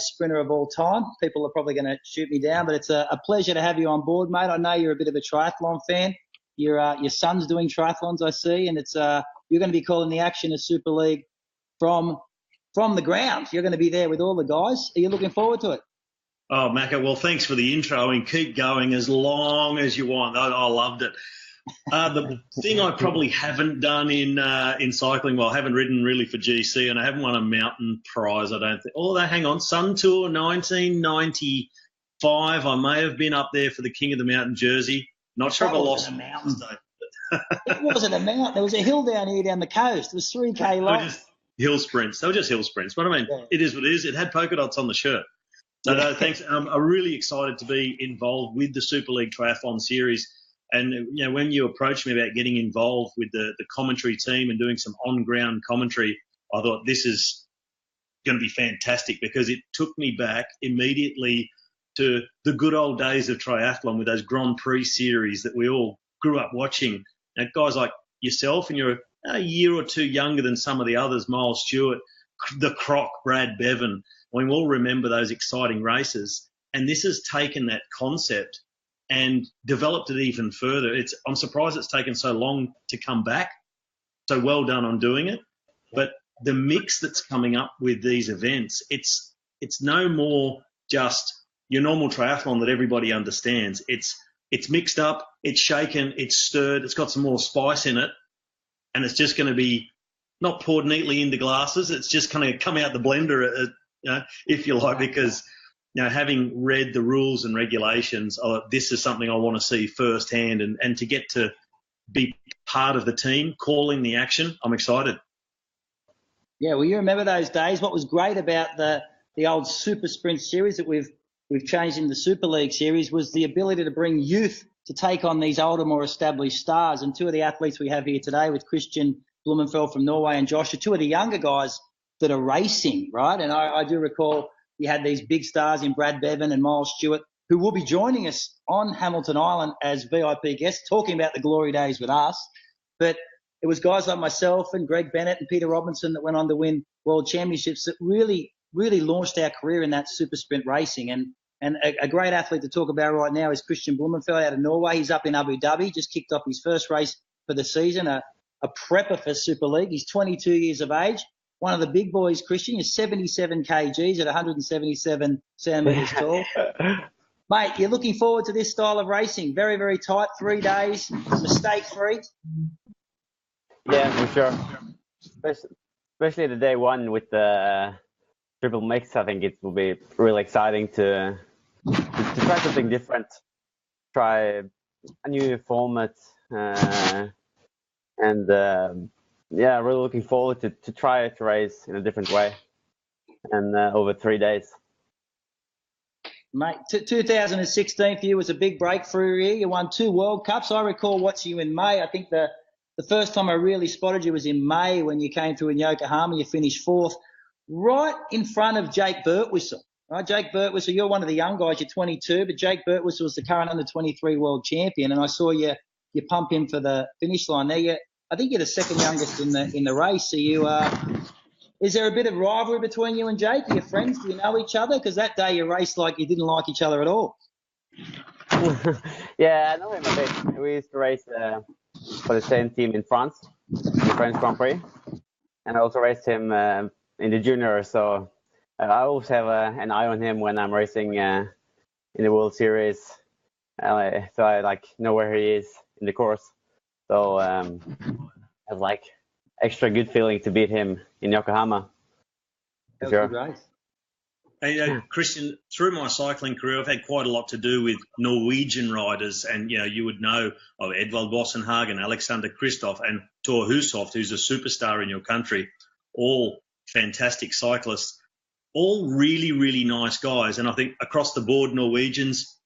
greatest sprinter of all time. People are probably going to shoot me down, but it's a pleasure to have you on board, mate. I know you're a bit of a triathlon fan. Your son's doing triathlons, I see, and it's you're going to be calling the action of Super League from the ground. You're going to be there with all the guys. Are you looking forward to it? Oh, Macca, well, thanks for the intro, and keep going as long as you want. I loved it. The thing I probably haven't done in cycling, well, I haven't ridden really for GC, and I haven't won a mountain prize, I don't think. Although, hang on, Sun Tour 1995, I may have been up there for the King of the Mountain jersey. Not sure if I lost a mountain. It wasn't a mountain. There was a hill down here down the coast. It was 3K long. Hill sprints. They were just hill sprints. But I mean, yeah. It is what it is. It had polka dots on the shirt. So, no, thanks. I'm really excited to be involved with the Super League Triathlon Series. And, you know, when you approached me about getting involved with the commentary team and doing some on-ground commentary, I thought this is going to be fantastic because it took me back immediately to the good old days of triathlon with those Grand Prix series that we all grew up watching. Now, guys like yourself, and you're a year or two younger than some of the others, Miles Stewart, the Croc, Brad Bevan. We all remember those exciting races. And this has taken that concept and developed it even further. I'm surprised it's taken so long to come back. So well done on doing it. But the mix that's coming up with these events, it's no more just your normal triathlon that everybody understands. It's mixed up, it's shaken, it's stirred, it's got some more spice in it, and it's just going to be not poured neatly into glasses. It's just going to come out the blender, if you like, because having read the rules and regulations, this is something I want to see firsthand, and to get to be part of the team calling the action, I'm excited. Yeah, well, you remember those days. What was great about the old Super Sprint series that we've changed into the Super League series was the ability to bring youth to take on these older, more established stars. And two of the athletes we have here today with Kristian Blummenfelt from Norway and Josh are two of the younger guys that are racing, right? And I do recall you had these big stars in Brad Bevan and Miles Stewart who will be joining us on Hamilton Island as VIP guests, talking about the glory days with us. But it was guys like myself and Greg Bennett and Peter Robinson that went on to win world championships that really, really launched our career in that super sprint racing. And a great athlete to talk about right now is Kristian Blummenfelt out of Norway. He's up in Abu Dhabi, just kicked off his first race for the season, a prepper for Super League. He's 22 years of age. One of the big boys, Kristian, is 77 kgs at 177 centimetres tall. Mate, you're looking forward to this style of racing. Very, very tight, 3 days, mistake-free. Yeah, for sure. Especially the day one with the triple mix. I think it will be really exciting to try something different, try a new format, and really looking forward to try to race in a different way, and over 3 days. Mate, 2016 for you was a big breakthrough year. You won 2 World Cups. I recall watching you in May. I think the first time I really spotted you was in May when you came through in Yokohama. You finished 4th, right in front of Jake Birtwistle. Right, Jake Birtwistle, you're one of the young guys. You're 22, but Jake Birtwistle was the current under-23 world champion, and I saw you pump him for the finish line there. I think you're the second youngest in the race. So is there a bit of rivalry between you and Jake? Are you friends? Do you know each other? Because that day you raced like you didn't like each other at all. Yeah, I know him a bit. We used to race for the same team in France, the French Grand Prix, and I also raced him in the junior. So I always have an eye on him when I'm racing in the World Series. So I know where he is in the course. So I have extra good feeling to beat him in Yokohama. Sure. Right. Hey, Kristian, through my cycling career, I've had quite a lot to do with Norwegian riders, and you would know of Edvald Bossenhagen, Alexander Kristoff, and Thor Hushovd, who's a superstar in your country. All fantastic cyclists, all really, really nice guys. And I think across the board, Norwegians,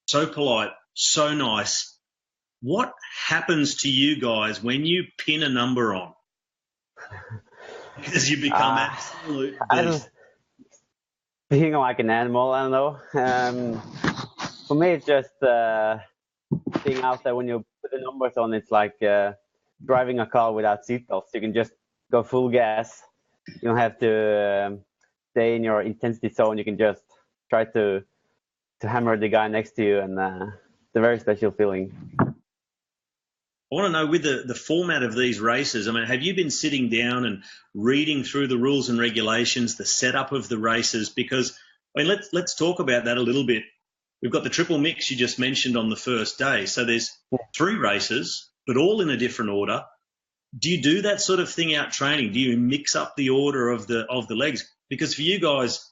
so polite, so nice. What happens to you guys when you pin a number on? Because you become absolute beast. Being like an animal, I don't know. For me, it's just being out there when you put the numbers on. It's like driving a car without seatbelts. You can just go full gas. You don't have to stay in your intensity zone, you can just try to hammer the guy next to you, and it's a very special feeling. I want to know, with the format of these races, I mean, have you been sitting down and reading through the rules and regulations, the setup of the races? Because, I mean, let's talk about that a little bit. We've got the triple mix you just mentioned on the first day. So there's 3 races, but all in a different order. Do you do that sort of thing out training? Do you mix up the order of the legs? Because for you guys,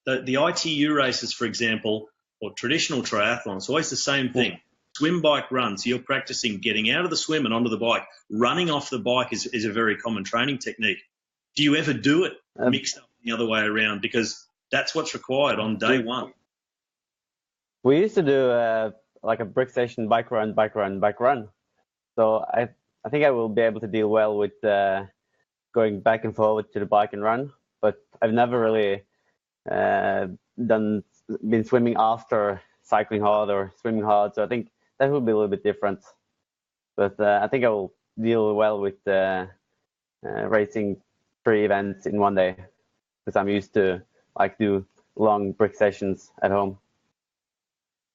the ITU races, for example, or traditional triathlon, it's always the same thing. Swim, bike, run. So you're practicing getting out of the swim and onto the bike. Running off the bike is a very common training technique. Do you ever do it mixed up the other way around? Because that's what's required on day one. We used to do like a brick station bike run, bike run, bike run. So I think I will be able to deal well with going back and forward to the bike and run. But I've never really been swimming after cycling hard or swimming hard. So I think that will be a little bit different. But I think I will deal well with racing 3 events in one day, because I'm used to do long brick sessions at home.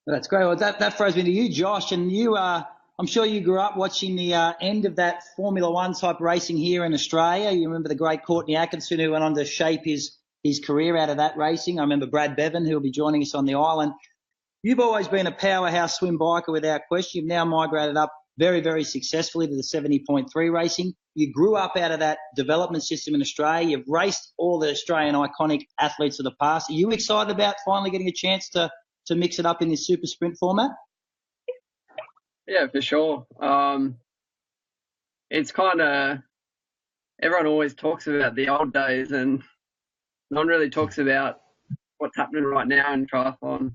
That's great. Well, that throws me to you, Josh, and you I'm sure you grew up watching the end of that Formula One type racing here in Australia. You remember the great Courtney Atkinson, who went on to shape his career out of that racing. I remember Brad Bevan, who will be joining us on the island. You've always been a powerhouse swim biker without question. You've now migrated up very, very successfully to the 70.3 racing. You grew up out of that development system in Australia. You've raced all the Australian iconic athletes of the past. Are you excited about finally getting a chance to mix it up in this super sprint format? Yeah, for sure. It's kind of, everyone always talks about the old days, and no one really talks about what's happening right now in triathlon.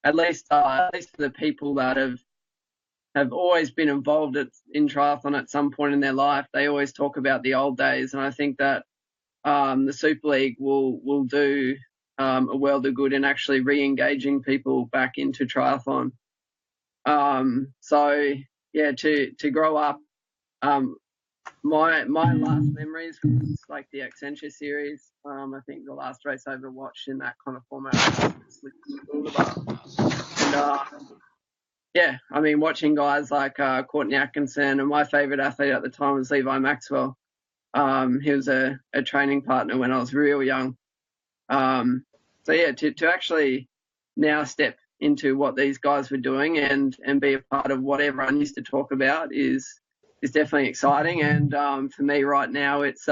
At least the people that have always been involved in triathlon at some point in their life, they always talk about the old days, and I think that the Super League will do a world of good in actually re-engaging people back into triathlon. So yeah, to grow up, my last memories was like the Accenture series. I think the last race I ever watched in that kind of format was and yeah, I mean, watching guys like Courtney Atkinson, and my favourite athlete at the time was Levi Maxwell. He was a training partner when I was real young. So yeah, to actually now step into what these guys were doing and be a part of what everyone used to talk about is definitely exciting. And for me right now, it's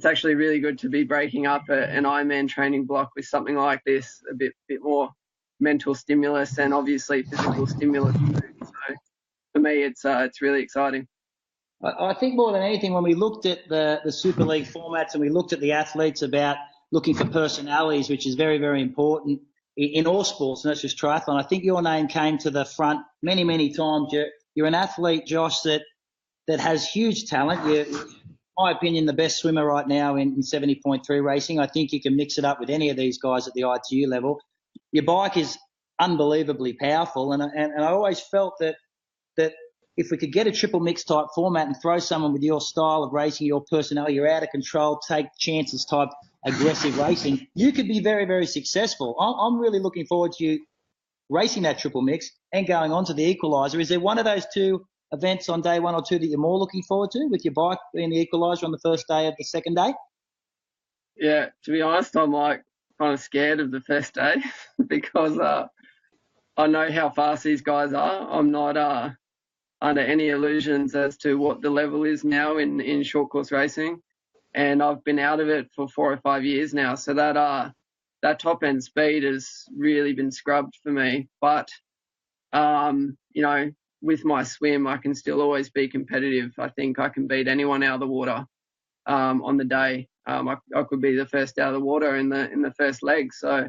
actually really good to be breaking up an Ironman training block with something like this, a bit more mental stimulus and obviously physical stimulus too. So for me, it's really exciting. I think more than anything, when we looked at the Super League formats and we looked at the athletes about looking for personalities, which is very, very important in all sports, not just triathlon, I think your name came to the front many, many times. You're an athlete, Josh, that has huge talent. You're, in my opinion, the best swimmer right now in 70.3 racing. I think you can mix it up with any of these guys at the ITU level. Your bike is unbelievably powerful, and I always felt that if we could get a triple mix type format and throw someone with your style of racing, your personality, you're out of control, take chances type aggressive racing, you could be very, very successful. I'm really looking forward to you racing that triple mix and going on to the equaliser. Is there one of those two events on day 1 or 2 that you're more looking forward to, with your bike being the equaliser on the first day of the second day? Yeah, to be honest, I'm like kind of scared of the first day because I know how fast these guys are. I'm not under any illusions as to what the level is now in short course racing, and I've been out of it for 4 or 5 years now. So that top end speed has really been scrubbed for me. But you know, with my swim, I can still always be competitive. I think I can beat anyone out of the water on the day. I could be the first out of the water in the first leg. So,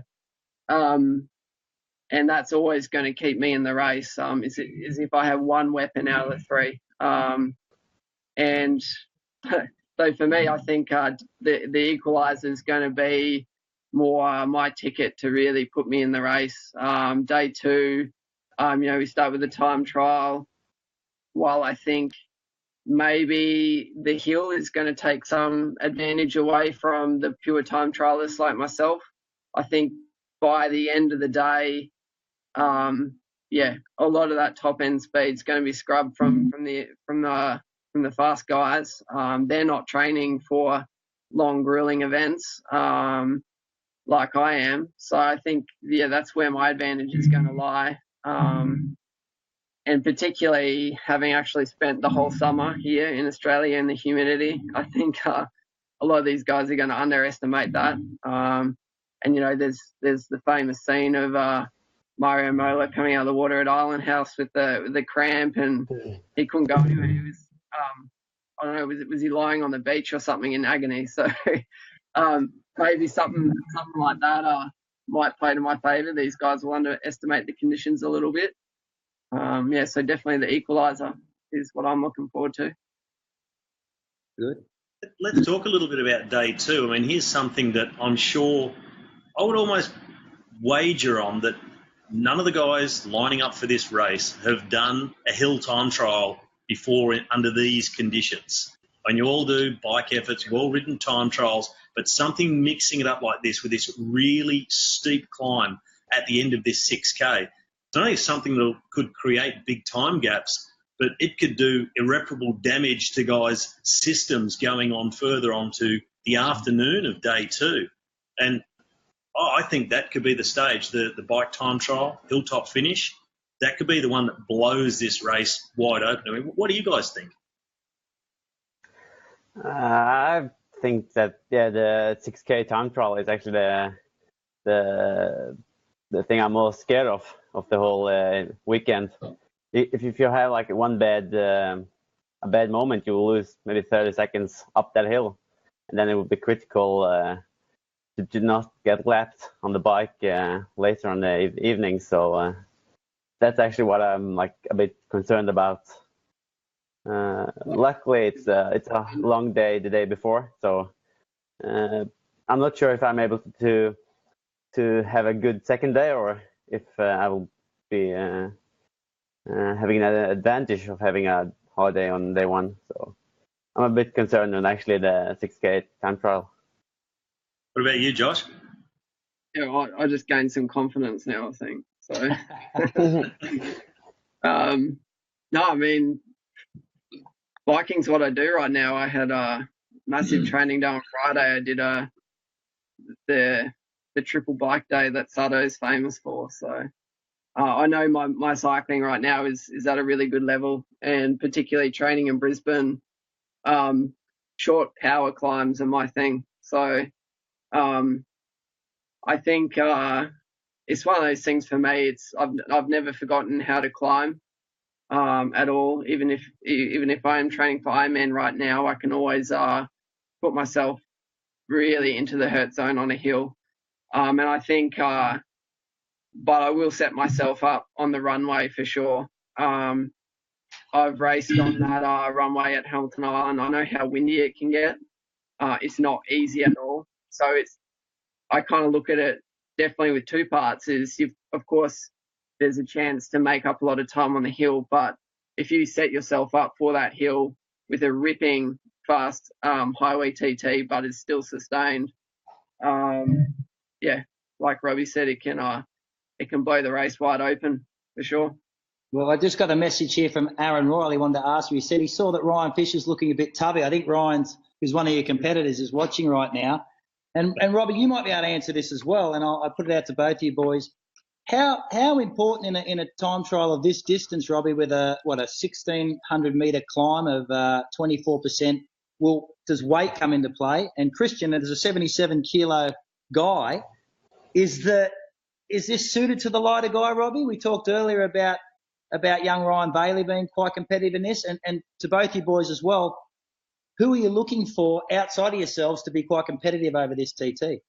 and that's always going to keep me in the race. Is if I have one weapon out of the 3. And so for me, I think the equaliser is going to be more my ticket to really put me in the race. Day 2, you know, we start with the time trial. While I think maybe the hill is going to take some advantage away from the pure time trialists like myself. I think by the end of the day, a lot of that top end speed is going to be scrubbed from the fast guys. They're not training for long grueling events like I am. So I think that's where my advantage is going to lie. And particularly having actually spent the whole summer here in Australia in the humidity, I think a lot of these guys are going to underestimate that. And there's the famous scene of Mario Mola coming out of the water at Island House with the cramp, and he couldn't go anywhere. He was I don't know, was he lying on the beach or something in agony? So maybe something like that might play to my favour. These guys will underestimate the conditions a little bit. So definitely the equaliser is what I'm looking forward to. Good. Let's talk a little bit about day 2. I mean, here's something that I'm sure I would almost wager on that none of the guys lining up for this race have done a hill time trial before under these conditions. And you all do bike efforts, well-ridden time trials, but something mixing it up like this with this really steep climb at the end of this 6K. It's not only something that could create big time gaps, but it could do irreparable damage to guys' systems going on further onto the afternoon of day 2. And I think that could be the stage, the bike time trial, hilltop finish. That could be the one that blows this race wide open. I mean, what do you guys think? I think that the 6K time trial is actually the thing I'm most scared of the whole weekend. If you have like one a bad moment, you will lose maybe 30 seconds up that hill, and then it will be critical to not get lapped on the bike later on the evening. So that's actually what I'm like a bit concerned about. Luckily, it's a long day the day before, so I'm not sure if I'm able to have a good second day, or if I will be having an advantage of having a holiday on day 1. So I'm a bit concerned on actually the 6K time trial. What about you, Josh? Yeah, I just gained some confidence now, I think. So, no, I mean, biking's what I do right now. I had a massive training day on Friday. I did the triple bike day that Sato is famous for. So I know my cycling right now is at a really good level, and particularly training in Brisbane, short power climbs are my thing. So I think it's one of those things for me. I've never forgotten how to climb at all. Even if I am training for Ironman right now, I can always put myself really into the hurt zone on a hill. And I think, but I will set myself up on the runway for sure. I've raced on that runway at Hamilton Island. I know how windy it can get. It's not easy at all. So I kind of look at it definitely with two parts. Of course, there's a chance to make up a lot of time on the hill, but if you set yourself up for that hill with a ripping fast highway TT, but it's still sustained, like Robbie said, it can blow the race wide open for sure. Well, I just got a message here from Aaron Royal. He wanted to ask you. He said he saw that Ryan Fisher's looking a bit tubby. I think Ryan's, who's one of your competitors, is watching right now. And Robbie, you might be able to answer this as well, and I'll put it out to both of you boys. How important in a time trial of this distance, Robbie, with a 1,600 metre climb of 24%, does weight come into play? And Kristian, as a 77 kilo guy, is this suited to the lighter guy, Robbie? We talked earlier about young Ryan Bailey being quite competitive in this, and to both you boys as well. Who are you looking for outside of yourselves to be quite competitive over this TT?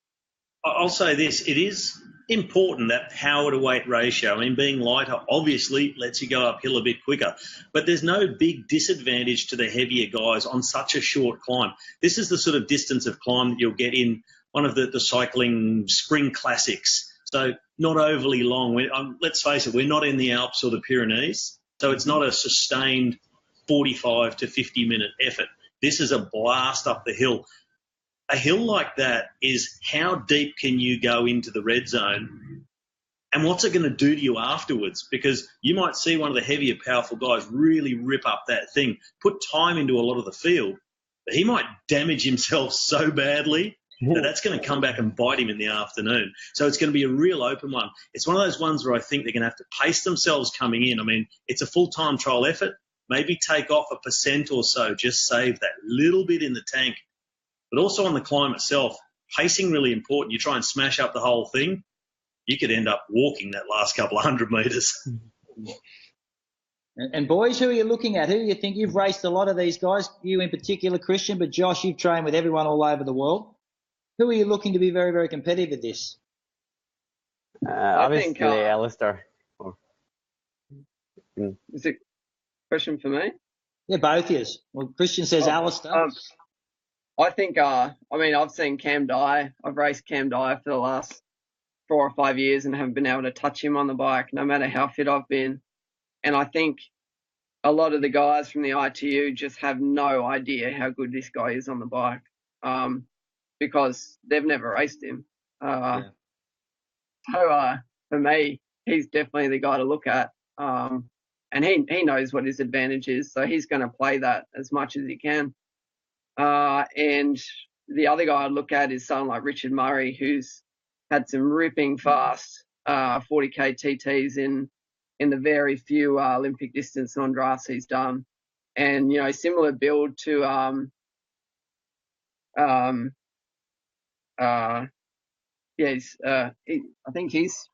I'll say this. It is important, that power to weight ratio. I mean, being lighter obviously lets you go uphill a bit quicker, but there's no big disadvantage to the heavier guys on such a short climb. This is the sort of distance of climb that you'll get in one of the cycling spring classics. So not overly long. Let's face it, we're not in the Alps or the Pyrenees, so it's not a sustained 45 to 50-minute effort. This is a blast up the hill. A hill like that is how deep can you go into the red zone, and what's it going to do to you afterwards? Because you might see one of the heavier, powerful guys really rip up that thing, put time into a lot of the field, but he might damage himself so badly that that's going to come back and bite him in the afternoon. So it's going to be a real open one. It's one of those ones where I think they're going to have to pace themselves coming in. I mean, it's a full-time trial effort. Maybe take off 1% or so, just save that little bit in the tank. But also on the climb itself, pacing really important. You try and smash up the whole thing, you could end up walking that last couple of 100 metres. And boys, who are you looking at? Who do you think? You've raced a lot of these guys, you in particular, Kristian, but Josh, you've trained with everyone all over the world. Who are you looking to be very, very competitive at this? Obviously, Alistair. Is it a question for me? Yeah, both yes. Well, Kristian says Alistair. I think, I've seen Cam Dye. I've raced Cam Dye for the last 4 or 5 years and haven't been able to touch him on the bike, no matter how fit I've been. And I think a lot of the guys from the ITU just have no idea how good this guy is on the bike, because they've never raced him. So for me, he's definitely the guy to look at. And he knows what his advantage is, so he's going to play that as much as he can. And the other guy I'd look at is someone like Richard Murray, who's had some ripping fast 40k TTs in the very few Olympic distance non-drafts he's done. And, you know, similar build to I think he's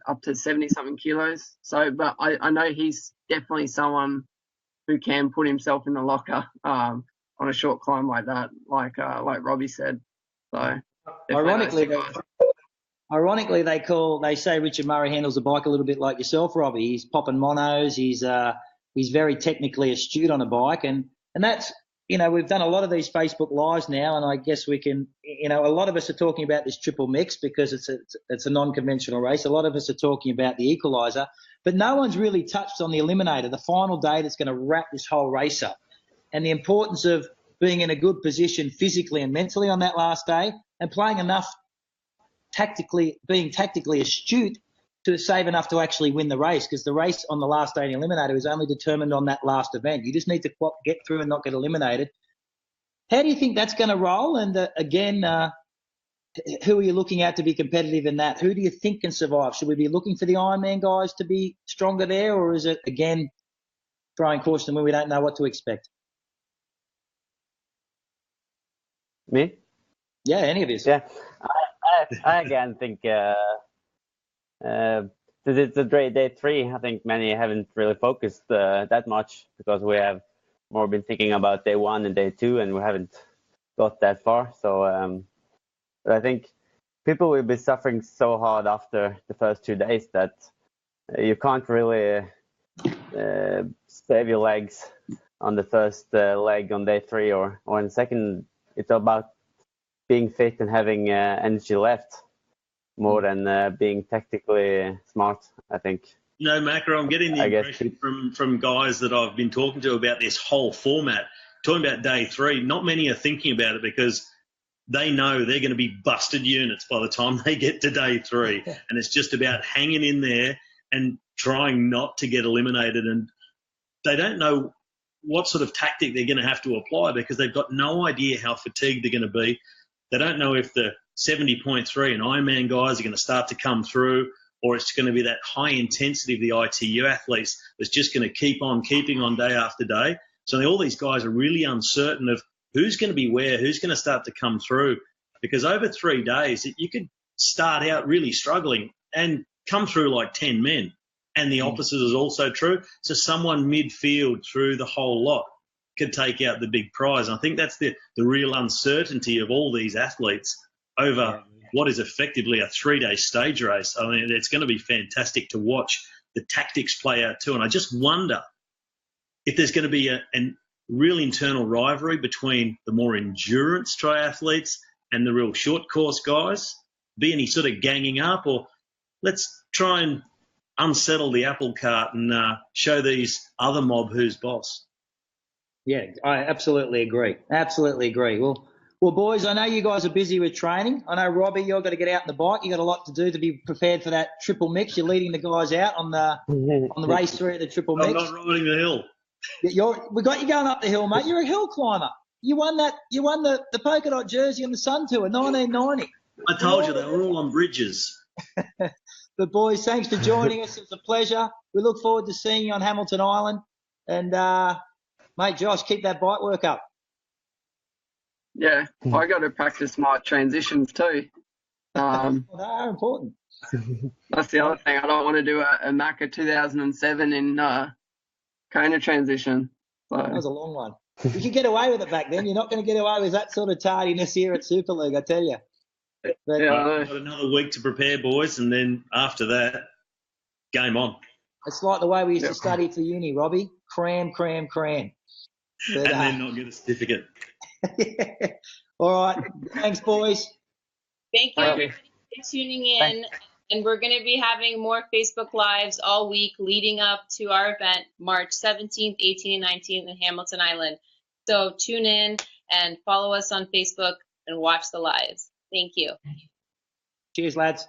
up to 70-something kilos. So, but I know he's definitely someone who can put himself in the locker on a short climb like that, like Robbie said. So, ironically, they say Richard Murray handles the bike a little bit like yourself, Robbie. He's popping monos. He's very technically astute on a bike, and that's, you know, we've done a lot of these Facebook Lives now, and I guess we can, you know, a lot of us are talking about this triple mix because it's a non-conventional race. A lot of us are talking about the equaliser, but no one's really touched on the eliminator, the final day that's going to wrap this whole race up, and the importance of being in a good position physically and mentally on that last day and playing enough being tactically astute to save enough to actually win the race, because the race on the last day in the eliminator is only determined on that last event. You just need to get through and not get eliminated. How do you think that's going to roll? And who are you looking at to be competitive in that? Who do you think can survive? Should we be looking for the Ironman guys to be stronger there, or is it, again, throwing caution when we don't know what to expect? Me? Yeah, any of you. Yeah, I again think the day 3, I think many haven't really focused that much, because we have more been thinking about day 1 and day 2, and we haven't got that far. So, but I think people will be suffering so hard after the first 2 days that you can't really save your legs on the first leg on day 3 or on the second. It's about being fit and having energy left, more than being tactically smart, I think. No, Macro, I'm getting the impression from guys that I've been talking to about this whole format, talking about day 3, not many are thinking about it because they know they're going to be busted units by the time they get to day 3. And it's just about hanging in there and trying not to get eliminated. And they don't know what sort of tactic they're going to have to apply because they've got no idea how fatigued they're going to be. They don't know if the 70.3 and Ironman guys are going to start to come through, or it's going to be that high intensity of the ITU athletes that's just going to keep on keeping on day after day. So all these guys are really uncertain of who's going to be where, who's going to start to come through, because over 3 days you could start out really struggling and come through like 10 men. And the opposite is also true. So someone midfield through the whole lot could take out the big prize. And I think that's the real uncertainty of all these athletes over what is effectively a 3-day stage race. I mean, it's going to be fantastic to watch the tactics play out too. And I just wonder if there's going to be a real internal rivalry between the more endurance triathletes and the real short course guys. Be any sort of ganging up, or let's try and unsettle the apple cart and show these other mob who's boss. Yeah, I absolutely agree. Absolutely agree. Well, boys, I know you guys are busy with training. I know, Robbie, you've got to get out on the bike. You've got a lot to do to be prepared for that triple mix. You're leading the guys out on the race 3 of the triple I'm mix. not riding the hill. We got you going up the hill, mate. You're a hill climber. You won the polka dot jersey on the Sun Tour, 1990. I told you they were all on bridges. But boys, thanks for joining us. It was a pleasure. We look forward to seeing you on Hamilton Island. And mate, Josh, keep that bike work up. Yeah, I got to practice my transitions too. They are important. That's the other thing. I don't want to do a Macca 2007 in Kona transition. So. That was a long one. You could get away with it back then. You're not going to get away with that sort of tardiness here at Super League, I tell you. But, yeah, I've got another week to prepare, boys, and then after that, game on. It's like the way we used to study for uni, Robbie. Cram. But, and then not get a certificate. All right. Thanks, boys. Thank you everybody for tuning in. Thanks. And we're going to be having more Facebook Lives all week leading up to our event, March 17th, 18th, and 19th in Hamilton Island. So tune in and follow us on Facebook and watch the lives. Thank you. Cheers, lads.